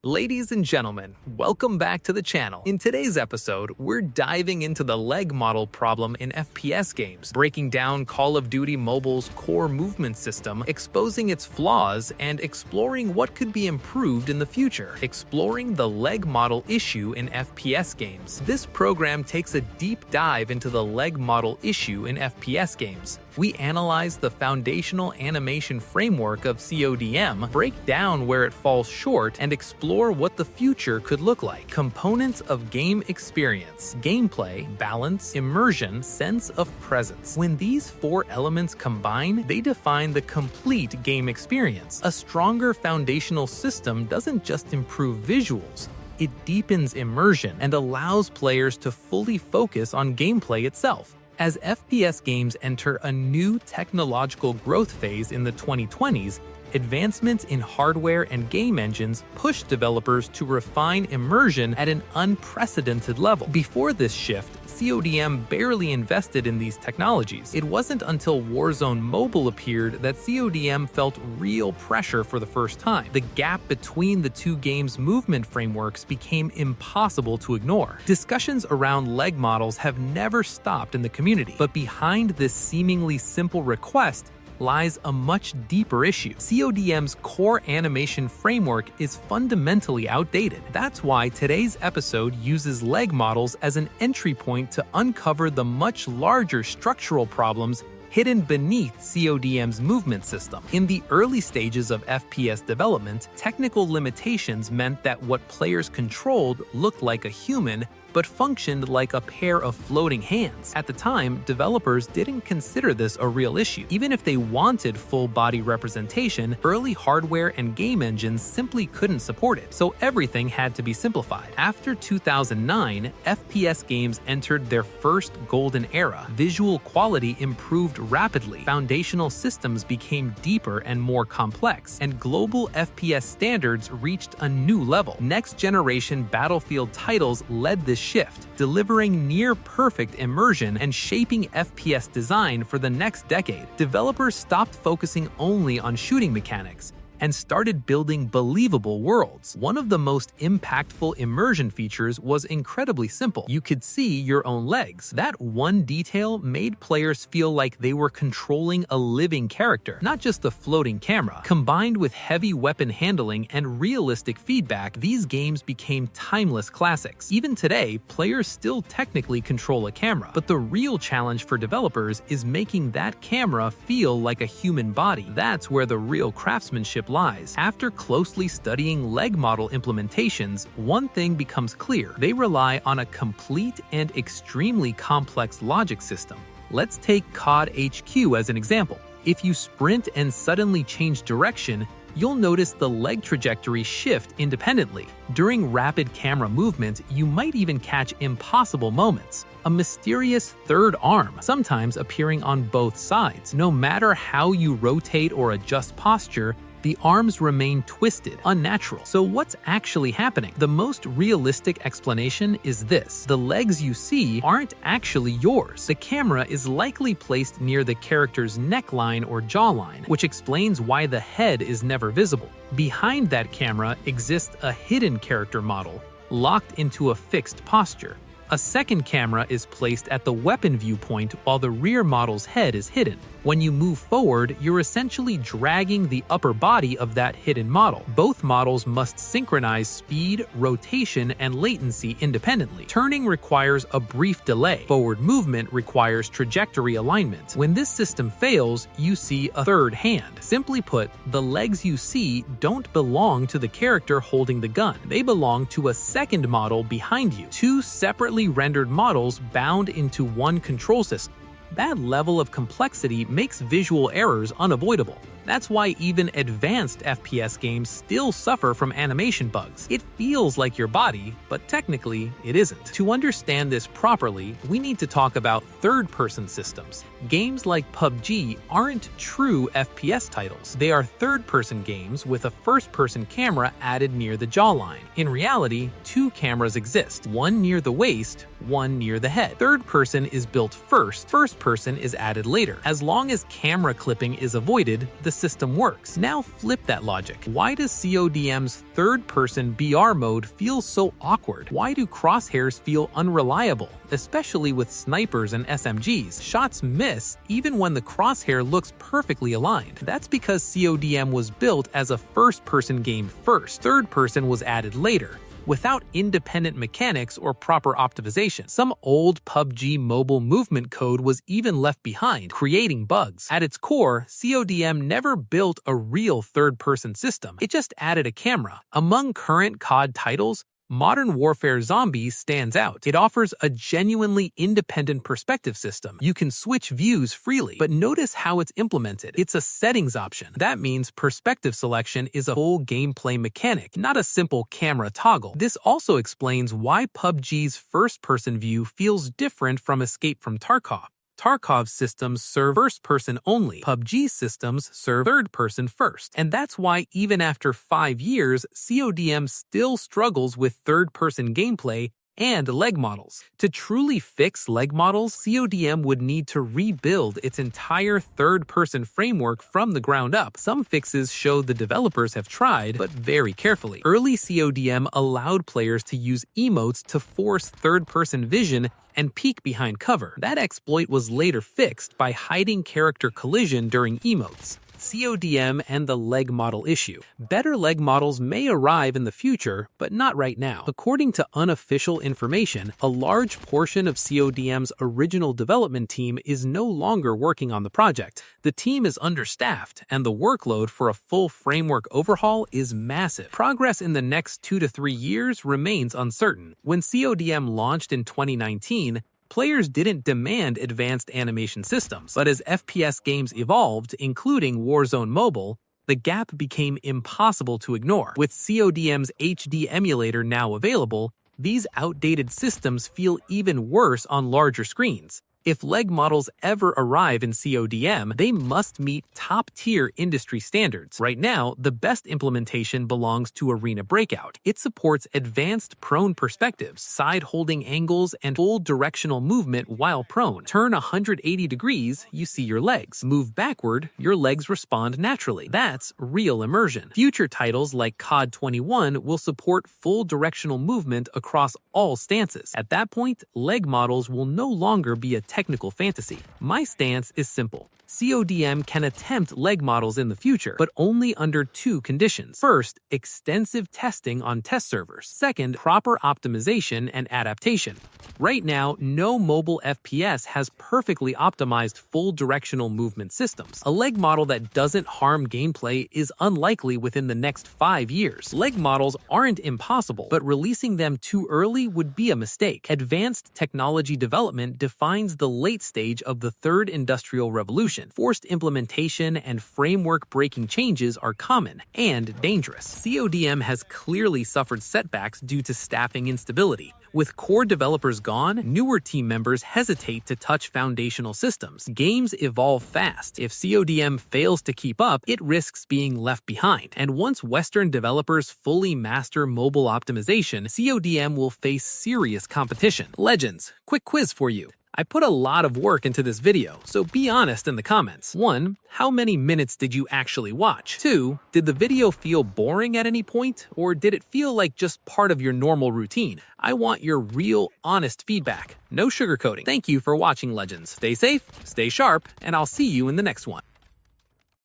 Ladies and gentlemen, welcome back to the channel. In today's episode, we're diving into the leg model problem in FPS games, breaking down Call of Duty Mobile's core movement system, exposing its flaws, and exploring what could be improved in the future. Exploring the leg model issue in FPS games. This program takes a deep dive into the leg model issue in FPS games. We analyze the foundational animation framework of Codm, break down where it falls short, and explore what the future could look like. Components of game experience: gameplay, balance, immersion, sense of presence. When these four elements combine, they define the complete game experience. A stronger foundational system doesn't just improve visuals, it deepens immersion and allows players to fully focus on gameplay itself. As FPS games enter a new technological growth phase in the 2020s, advancements in hardware and game engines push developers to refine immersion at an unprecedented level. Before this shift, Codm barely invested in these technologies. It wasn't until Warzone Mobile appeared that Codm felt real pressure for the first time. The gap between the two games' movement frameworks became impossible to ignore. Discussions around leg models have never stopped in the community, but behind this seemingly simple request lies a much deeper issue. Codm's core animation framework is fundamentally outdated. That's why today's episode uses leg models as an entry point to uncover the much larger structural problems hidden beneath Codm's movement system. In the early stages of FPS development, technical limitations meant that what players controlled looked like a human, but functioned like a pair of floating hands. At the time, developers didn't consider this a real issue. Even if they wanted full-body representation, early hardware and game engines simply couldn't support it, so everything had to be simplified. After 2009, FPS games entered their first golden era. Visual quality improved rapidly, foundational systems became deeper and more complex, and global FPS standards reached a new level. Next-generation Battlefield titles led this shift, delivering near-perfect immersion and shaping FPS design for the next decade. Developers stopped focusing only on shooting mechanics and started building believable worlds. One of the most impactful immersion features was incredibly simple. You could see your own legs. That one detail made players feel like they were controlling a living character, not just a floating camera. Combined with heavy weapon handling and realistic feedback, these games became timeless classics. Even today, players still technically control a camera, but the real challenge for developers is making that camera feel like a human body. That's where the real craftsmanship lies. After closely studying leg model implementations, one thing becomes clear: they rely on a complete and extremely complex logic system. Let's take COD HQ as an example. If you sprint and suddenly change direction, you'll notice the leg trajectory shift independently. During rapid camera movement, you might even catch impossible moments. A mysterious third arm, sometimes appearing on both sides. No matter how you rotate or adjust posture, the arms remain twisted, unnatural. So what's actually happening? The most realistic explanation is this: the legs you see aren't actually yours. The camera is likely placed near the character's neckline or jawline, which explains why the head is never visible. Behind that camera exists a hidden character model, locked into a fixed posture. A second camera is placed at the weapon viewpoint while the rear model's head is hidden. When you move forward, you're essentially dragging the upper body of that hidden model. Both models must synchronize speed, rotation, and latency independently. Turning requires a brief delay. Forward movement requires trajectory alignment. When this system fails, you see a third hand. Simply put, the legs you see don't belong to the character holding the gun. They belong to a second model behind you. Two separately rendered models bound into one control system. That level of complexity makes visual errors unavoidable. That's why even advanced FPS games still suffer from animation bugs. It feels like your body, but technically it isn't. To understand this properly, we need to talk about third-person systems. Games like PUBG aren't true FPS titles. They are third-person games with a first-person camera added near the jawline. In reality, two cameras exist, one near the waist, one near the head. Third person is built first, first person is added later. As long as camera clipping is avoided, the system works. Now flip that logic. Why does CODM's third-person BR mode feel so awkward? Why do crosshairs feel unreliable, especially with snipers and SMGs? Shots miss even when the crosshair looks perfectly aligned. That's because CODM was built as a first-person game first. Third person was added later, without independent mechanics or proper optimization. Some old PUBG mobile movement code was even left behind, creating bugs. At its core, CODM never built a real third-person system. It just added a camera. Among current COD titles, Modern Warfare Zombies stands out. It offers a genuinely independent perspective system. You can switch views freely, but notice how it's implemented. It's a settings option. That means perspective selection is a full gameplay mechanic, not a simple camera toggle. This also explains why PUBG's first-person view feels different from Escape from Tarkov. Tarkov systems serve first-person only. PUBG systems serve third-person first. And that's why even after 5 years, CODM still struggles with third-person gameplay and leg models. To truly fix leg models, CODM would need to rebuild its entire third-person framework from the ground up. Some fixes show the developers have tried, but very carefully. Early CODM allowed players to use emotes to force third-person vision and peek behind cover. That exploit was later fixed by hiding character collision during emotes. CODM and the leg model issue. Better leg models may arrive in the future, but not right now. According to unofficial information, a large portion of CODM's original development team is no longer working on the project. The team is understaffed, and the workload for a full framework overhaul is massive. Progress in the next 2 to 3 years remains uncertain. When CODM launched in 2019, players didn't demand advanced animation systems, but as FPS games evolved, including Warzone Mobile, the gap became impossible to ignore. With CODM's HD emulator now available, these outdated systems feel even worse on larger screens. If leg models ever arrive in CODM, they must meet top-tier industry standards. Right now, the best implementation belongs to Arena Breakout. It supports advanced prone perspectives, side-holding angles, and full directional movement while prone. Turn 180 degrees, you see your legs. Move backward, your legs respond naturally. That's real immersion. Future titles like COD 21 will support full directional movement across all stances. At that point, leg models will no longer be a technical fantasy. My stance is simple. CODM can attempt leg models in the future, but only under 2 conditions. First, extensive testing on test servers. Second, proper optimization and adaptation. Right now, no mobile FPS has perfectly optimized full directional movement systems. A leg model that doesn't harm gameplay is unlikely within the next 5 years. Leg models aren't impossible, but releasing them too early would be a mistake. Advanced technology development defines the late stage of the third industrial revolution. Forced implementation and framework-breaking changes are common and dangerous. CODM has clearly suffered setbacks due to staffing instability. With core developers gone, newer team members hesitate to touch foundational systems. Games evolve fast. If CODM fails to keep up, it risks being left behind. And once Western developers fully master mobile optimization, CODM will face serious competition. Legends, quick quiz for you. I put a lot of work into this video, so be honest in the comments. 1. How many minutes did you actually watch? 2. Did the video feel boring at any point, or did it feel like just part of your normal routine? I want your real, honest feedback. No sugarcoating. Thank you for watching, Legends. Stay safe, stay sharp, and I'll see you in the next one.